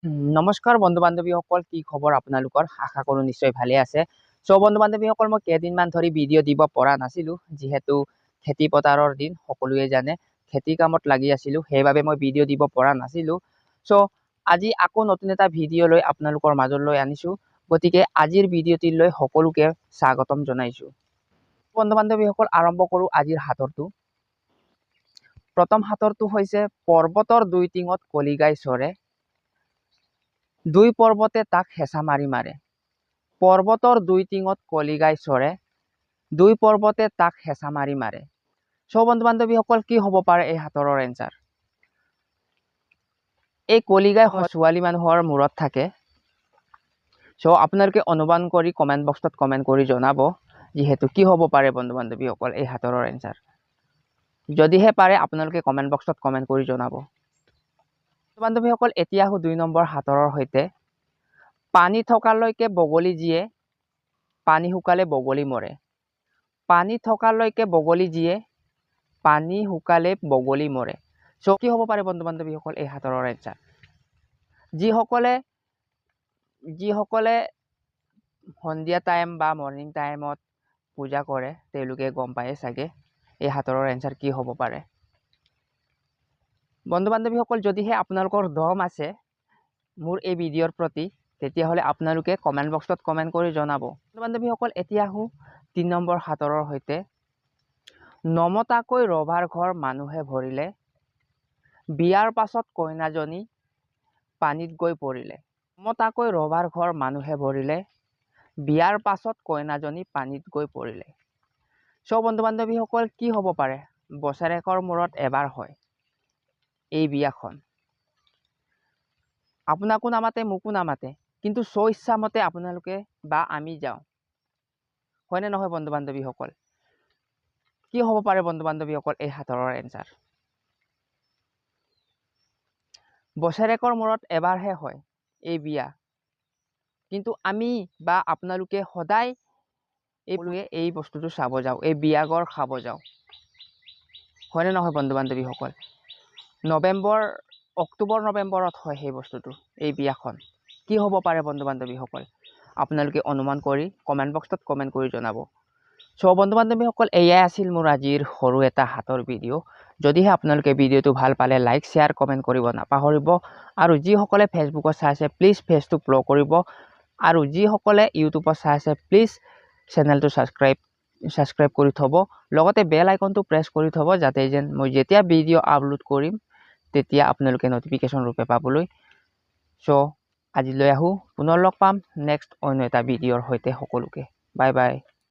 নমস্কাৰ বন্ধু বান্ধৱীসকল, কি খবৰ আপোনালোকৰ? আশা কৰোঁ নিশ্চয় ভালে আছে। চ' বন্ধু বান্ধৱীসকল, মই কেইদিনমান ধৰি ভিডিঅ' দিব পৰা নাছিলোঁ, যিহেতু খেতি পথাৰৰ দিন সকলোৱে জানে। খেতি কামত লাগি আছিলোঁ, সেইবাবে মই ভিডিঅ' দিব পৰা নাছিলোঁ। চ' আজি আকৌ নতুন এটা ভিডিঅ' লৈ আপোনালোকৰ মাজলৈ আনিছোঁ। গতিকে আজিৰ ভিডিঅ'টিলৈ সকলোকে স্বাগতম জনাইছোঁ। বন্ধু বান্ধৱীসকল, আৰম্ভ কৰোঁ আজিৰ সাঁতোৰটো। প্ৰথম সাঁতোৰটো হৈছে পৰ্বতৰ দুই টিঙত কলিগাই চৰে, দুই পৰ্বতে তাক হেঁচা মাৰি মাৰে। পৰ্বতৰ দুই টিঙত কলিগাই চৰে, দুই পৰ্বতে তাক হেঁচা মাৰি মাৰে। চ' বন্ধু বান্ধৱীসকল, কি হ'ব পাৰে এই সাঁতোৰৰ এনচাৰ? এই কলিগাই ছোৱালী মানুহৰ মূৰত থাকে। চ' আপোনালোকে অনুমান কৰি কমেণ্ট বক্সত কমেণ্ট কৰি জনাব, যিহেতু কি হ'ব পাৰে বন্ধু বান্ধৱীসকল এই সাঁতোৰৰ এনচাৰ। যদিহে পাৰে আপোনালোকে কমেণ্ট বক্সত কমেণ্ট কৰি জনাব। বান্ধৱীসকল, এতিয়া আহোঁ 2 নম্বৰ সাঁতোৰৰ সৈতে। পানী থকালৈকে বগলী জীয়ে, পানী শুকালে বগলী মৰে। পানী থকালৈকে বগলী জীয়ে, পানী শুকালে বগলী মৰে। চ' কি হ'ব পাৰে বন্ধু বান্ধৱীসকল এই সাঁতোৰৰ এনচাৰ? যিসকলে সন্ধিয়া টাইম বা মৰ্ণিং টাইমত পূজা কৰে তেওঁলোকে গম পায় চাগে এই সাঁতোৰৰ এনচাৰ কি হ'ব পাৰে। বন্ধু বান্ধৱীসকল, যদিহে আপোনালোকৰ দম আছে মোৰ এই ভিডিঅ'ৰ প্ৰতি, তেতিয়াহ'লে আপোনালোকে কমেণ্ট বক্সত কমেণ্ট কৰি জনাব। বন্ধু বান্ধৱীসকল, এতিয়া আহোঁ 3 নম্বৰ সাঁতোৰৰ সৈতে। নমতাকৈ ৰভাৰ ঘৰ মানুহে ভৰিলে, বিয়াৰ পাছত কইনাজনী পানীত গৈ পৰিলে। নমতাকৈ ৰভাৰ ঘৰ মানুহে ভৰিলে, বিয়াৰ পাছত কইনাজনী পানীত গৈ পৰিলে। চ' বন্ধু বান্ধৱীসকল, কি হ'ব পাৰে? বছৰেকৰ মূৰত এবাৰ হয় এই বিয়াখন। আপোনাকো নামাতে, মোকো নামাতে, কিন্তু ইচ্ছামতে আপোনালোকে বা আমি যাওঁ, হয়নে নহয় বন্ধু বান্ধৱীসকল? কি হ'ব পাৰে বন্ধু বান্ধৱীসকল এই সাঁতোৰৰ এনচাৰ? বছৰেকৰ মূৰত এবাৰহে হয় এই বিয়া, কিন্তু আমি বা আপোনালোকে সদায় এই বস্তুটো চাব যাওঁ, এই বিয়াঘৰ খাব যাওঁ, হয়নে নহয় বন্ধু বান্ধৱীসকল? অক্টোবৰ নৱেম্বৰত হয় সেই বস্তুটো, এই বিয়াখন। কি হ'ব পাৰে বন্ধু বান্ধৱীসকল? আপোনালোকে অনুমান কৰি কমেণ্ট বক্সত কমেণ্ট কৰি জনাব। চ' বন্ধু বান্ধৱীসকল, এয়াই আছিল মোৰ আজিৰ সৰু এটা সাঁতোৰ ভিডিঅ'। যদিহে আপোনালোকে ভিডিঅ'টো ভাল পালে লাইক শ্বেয়াৰ কমেণ্ট কৰিব নাপাহৰিব। আৰু যিসকলে ফেচবুকত চাই আছে প্লিজ পেজটো ফ'ল' কৰিব, আৰু যিসকলে ইউটিউবত চাই আছে প্লিজ চেনেলটো ছাবস্ক্ৰাইব কৰি থ'ব, লগতে বেল আইকনটো প্ৰেছ কৰি থ'ব, যাতে যেন মই যেতিয়া ভিডিঅ' আপলোড কৰিম তেতিয়া আপোনালোকে নটিফিকেশ্যন ৰূপে পাবলৈ। চ' আজিলৈ আহোঁ, পুনৰ লগ পাম নেক্সট অন্য এটা ভিডিঅ'ৰ সৈতে। সকলোকে বাই বাই।